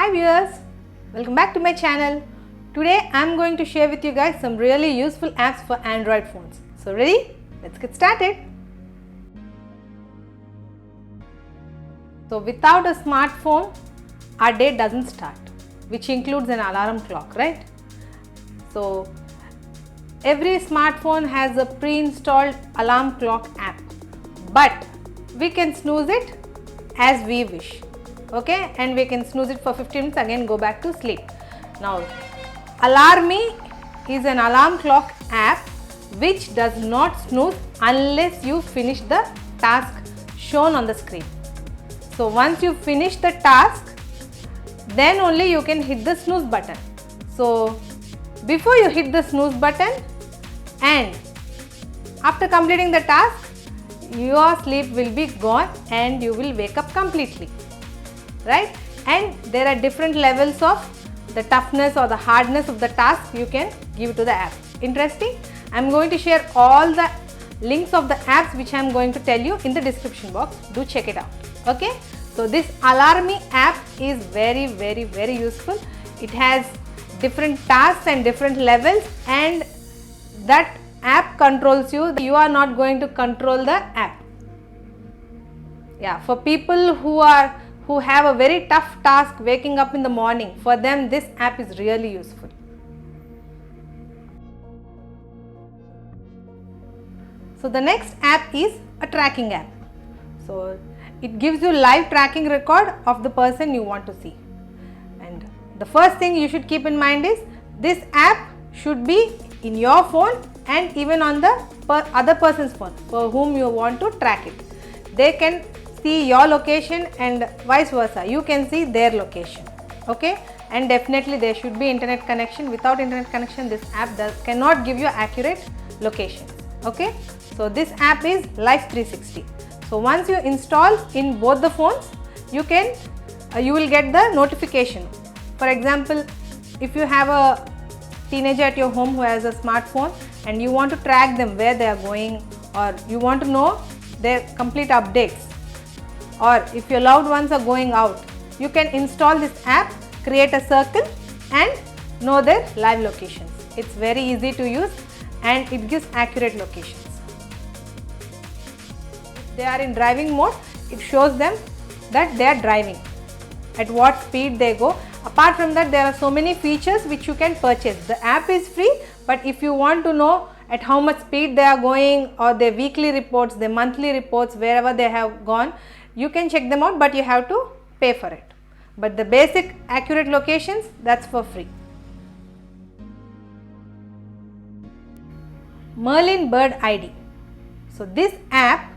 Hi viewers, welcome back to my channel. Today I am going to share with you guys some really useful apps for Android phones. So ready? Let's get started. So without a smartphone, our day doesn't start, which includes an alarm clock, right? So every smartphone has a pre-installed alarm clock app, but we can snooze it as we wish. Okay, and we can snooze it for 15 minutes, again go back to sleep. Now Alarmy is an alarm clock app which does not snooze unless you finish the task shown on the screen. So once you finish the task, then only you can hit the snooze button. So before you hit the snooze button and after completing the task, your sleep will be gone and you will wake up completely. Right? And there are different levels of the toughness or the hardness of the task you can give to the app. Interesting? I am going to share all the links of the apps which I am going to tell you in the description box. Do check it out. Okay? So this Alarmy app is very useful. It has different tasks and different levels, and that app controls you. You are not going to control the app. Yeah, for people who have a very tough task waking up in the morning, for them this app is really useful. So the next app is a tracking app. So it gives you live tracking record of the person you want to see. And the first thing you should keep in mind is this app should be in your phone and even on the other person's phone for whom you want to track it. They can see your location and vice versa, you can see their location. Okay, and definitely there should be internet connection. Without internet connection, this app cannot give you accurate locations. Okay, so this app is Life 360. So once you install in both the phones, you will get the notification. For example, if you have a teenager at your home who has a smartphone and you want to track them where they are going, or you want to know their complete updates, or if your loved ones are going out, you can install this app, create a circle and know their live locations. It's very easy to use and it gives accurate locations. If they are in driving mode, it shows them that they are driving, at what speed they go. Apart from that, there are so many features which you can purchase. The app is free, but if you want to know at how much speed they are going, or their weekly reports, their monthly reports, wherever they have gone, you can check them out, but you have to pay for it. But the basic accurate locations, that's for free. Merlin Bird ID. So this app,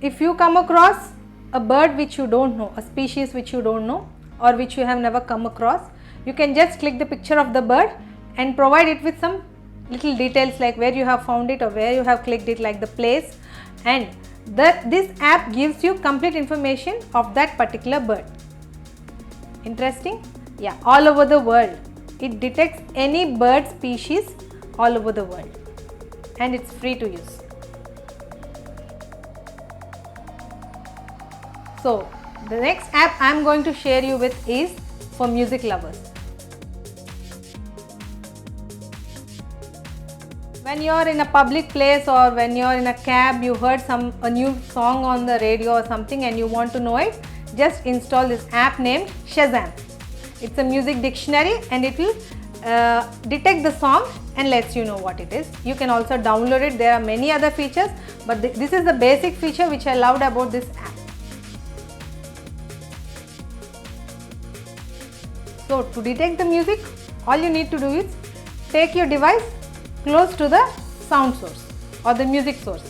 if you come across a bird which you don't know, a species which you don't know or which you have never come across, you can just click the picture of the bird and provide it with some little details like where you have found it or where you have clicked it, like the place, and this app gives you complete information of that particular bird. Interesting? Yeah, all over the world. It detects any bird species all over the world and it's free to use. So the next app I am going to share you with is for music lovers. When you are in a public place or when you are in a cab, you heard a new song on the radio or something and you want to know it, just install this app named Shazam. It's a music dictionary and it will detect the song and lets you know what it is. You can also download it. There are many other features, but this is the basic feature which I loved about this app. So to detect the music, all you need to do is take your device close to the sound source or the music source.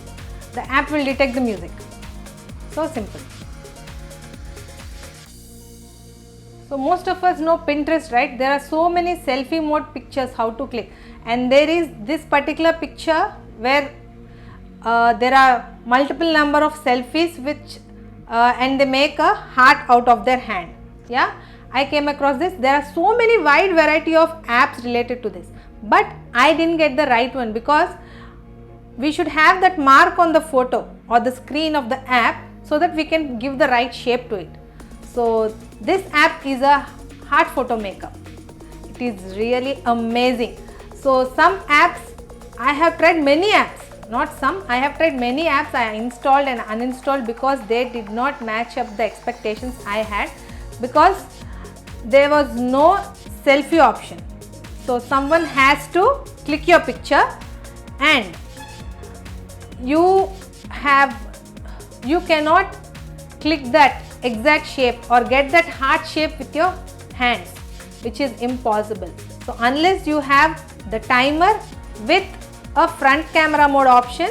The app will detect the music. So simple. So most of us know Pinterest, right? There are so many selfie mode pictures how to click, and there is this particular picture where there are multiple number of selfies which and they make a heart out of their hand. Yeah, I came across this. There are so many wide variety of apps related to this, but I didn't get the right one because we should have that mark on the photo or the screen of the app so that we can give the right shape to it. So this app is a heart photo makeup. It is really amazing. So some apps, I have tried many apps, not some, I have tried many apps I installed and uninstalled because they did not match up the expectations I had, because there was no selfie option. So someone has to click your picture and you cannot click that exact shape or get that heart shape with your hands, which is impossible. So unless you have the timer with a front camera mode option,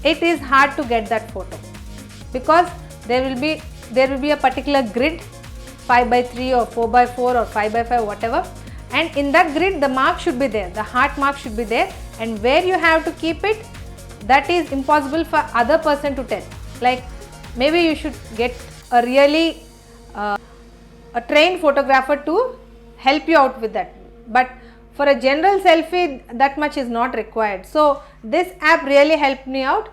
it is hard to get that photo, because there will be a particular grid, 5x3 or 4x4 or 5x5, whatever, and in that grid the mark should be there, the heart mark should be there, and where you have to keep it, that is impossible for other person to tell. Like maybe you should get a really a trained photographer to help you out with that, but for a general selfie that much is not required. So this app really helped me out.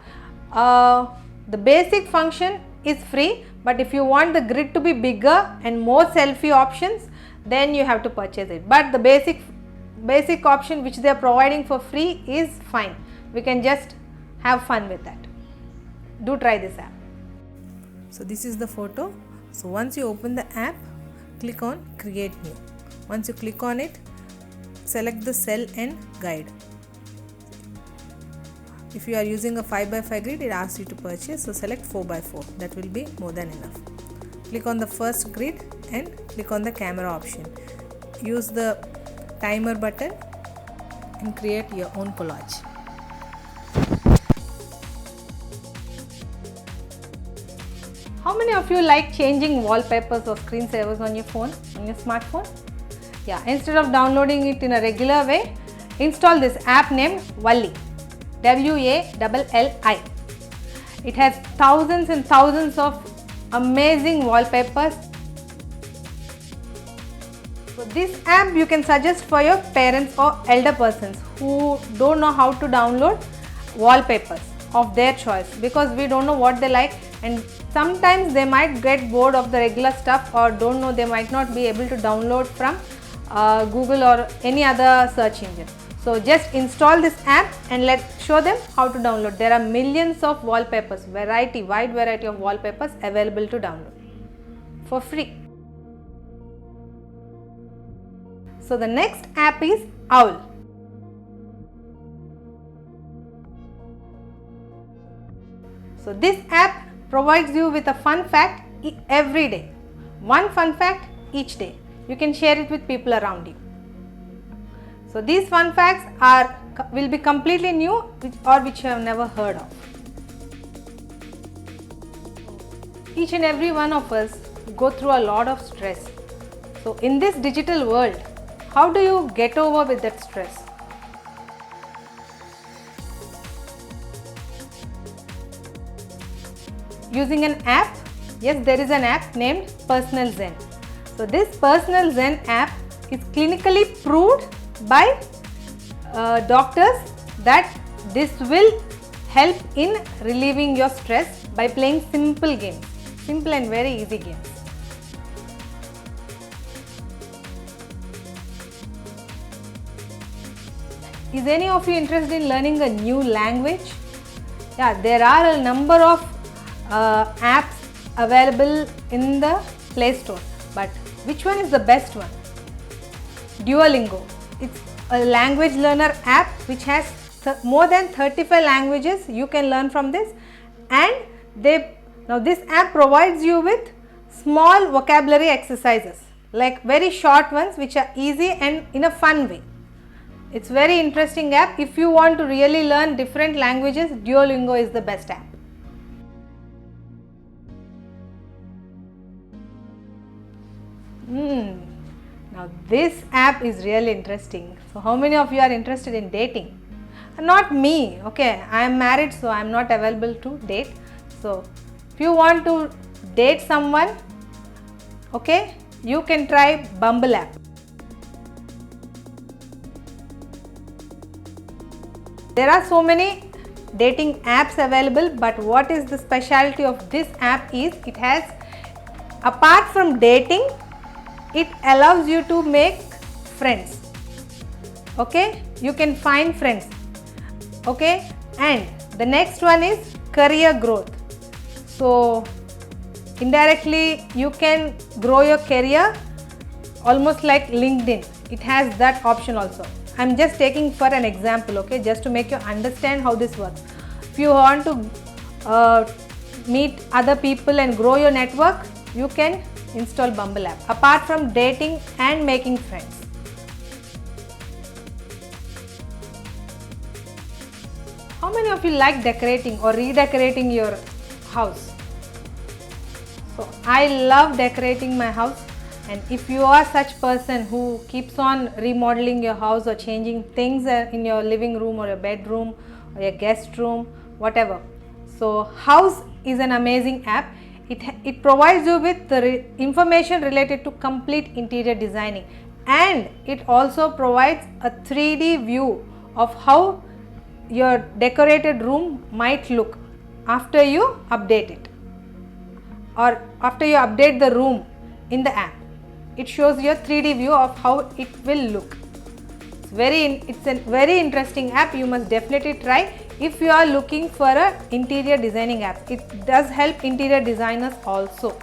The basic function is free, but if you want the grid to be bigger and more selfie options, then you have to purchase it. But the basic option which they are providing for free is fine. We can just have fun with that. Do try this app. So this is the photo. So once you open the app, click on create new. Once you click on it, select the cell and guide. If you are using a 5x5 grid, it asks you to purchase, so select 4x4, that will be more than enough. Click on the first grid and click on the camera option. Use the timer button and create your own collage. How many of you like changing wallpapers or screensavers on your phone, on your smartphone? Yeah, instead of downloading it in a regular way, install this app named Walli, W-A-L-L-I. It has thousands and thousands of amazing wallpapers. So this app you can suggest for your parents or elder persons who don't know how to download wallpapers of their choice, because we don't know what they like, and sometimes they might get bored of the regular stuff or don't know, they might not be able to download from Google or any other search engine. So just install this app and let's show them how to download. There are millions of wallpapers, wide variety of wallpapers available to download for free. So the next app is Owl. So this app provides you with a fun fact every day. One fun fact each day. You can share it with people around you. So these fun facts will be completely new which you have never heard of. Each and every one of us go through a lot of stress. So in this digital world, how do you get over with that stress? Using an app? Yes, there is an app named Personal Zen. So this Personal Zen app is clinically proved by doctors that this will help in relieving your stress by playing simple games, simple and very easy games. Is any of you interested in learning a new language? Yeah, there are a number of apps available in the Play Store, but which one is the best one? Duolingo. It's a language learner app which has more than 35 languages you can learn from this, and now this app provides you with small vocabulary exercises, like very short ones which are easy and in a fun way. It's very interesting app. If you want to really learn different languages, Duolingo is the best app. Now this app is really interesting. So how many of you are interested in dating? Not me, okay, I am married, so I am not available to date. So if you want to date someone, okay, you can try Bumble app. There are so many dating apps available, but what is the specialty of this app is it has, apart from dating, it allows you to make friends. Okay, you can find friends. Okay, and the next one is career growth. So indirectly you can grow your career almost like LinkedIn. It has that option also. I'm just taking for an example, okay, just to make you understand how this works. If you want to meet other people and grow your network, you can install Bumble app apart from dating and making friends. How many of you like decorating or redecorating your house? So I love decorating my house, and if you are such person who keeps on remodeling your house or changing things in your living room or your bedroom or your guest room, whatever. So Houzz is an amazing app. It provides you with the information related to complete interior designing, and it also provides a 3D view of how your decorated room might look after you update it, or after you update the room in the app. It shows you a 3D view of how it will look. It's a very interesting app. You must definitely try if you are looking for a interior designing app. It does help interior designers also.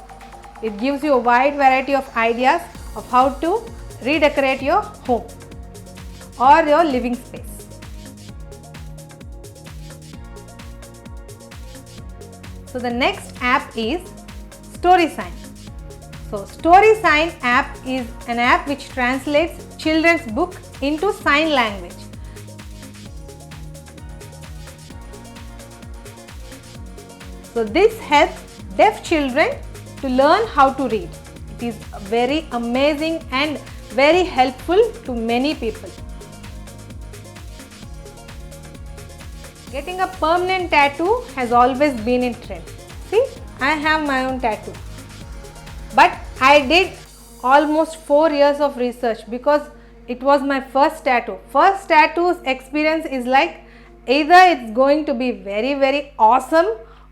It gives you a wide variety of ideas of how to redecorate your home or your living space. So the next app is StorySign. So StorySign app is an app which translates children's book into sign language. So this helps deaf children to learn how to read. It is very amazing and very helpful to many people. Getting a permanent tattoo has always been in trend. See, I have my own tattoo. But I did almost 4 years of research because it was my first tattoo. First tattoo's experience is like either it's going to be very, very awesome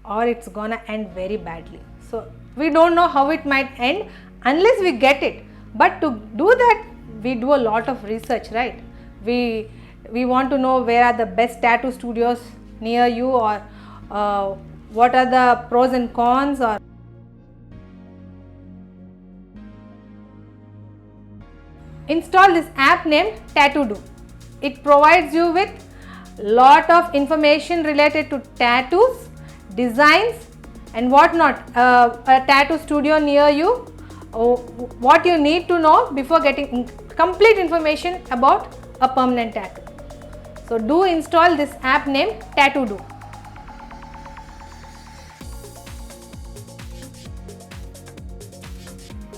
or it's gonna end very badly. So we don't know how it might end unless we get it. But to do that, we do a lot of research, right? We want to know where are the best tattoo studios near you, or what are the pros and cons, or install this app named Tattoo-Do. It provides you with lot of information related to tattoos, designs and whatnot. A tattoo studio near you, what you need to know before getting complete information about a permanent tattoo. So do install this app named Tattoo-Do.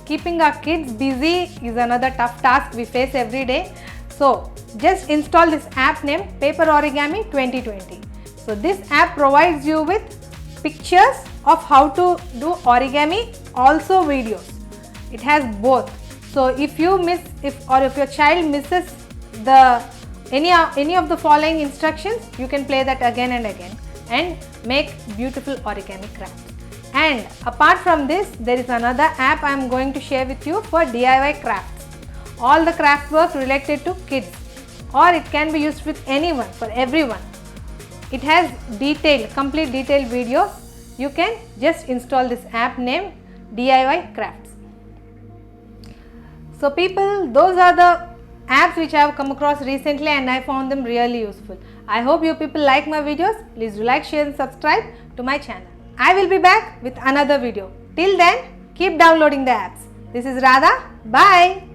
Keeping our kids busy is another tough task we face every day. So just install this app named Paper Origami 2020. So this app provides you with pictures of how to do origami, also videos. It has both. So if you miss, if your child misses any of the following instructions, you can play that again and again and make beautiful origami crafts. And apart from this, there is another app I am going to share with you for DIY crafts. All the craft work related to kids, or it can be used with anyone, for everyone. It has complete detailed videos. You can just install this app named DIY Crafts. So people, those are the apps which I have come across recently and I found them really useful. I hope you people like my videos. Please do like, share and subscribe to my channel. I will be back with another video. Till then, keep downloading the apps. This is Radha. Bye.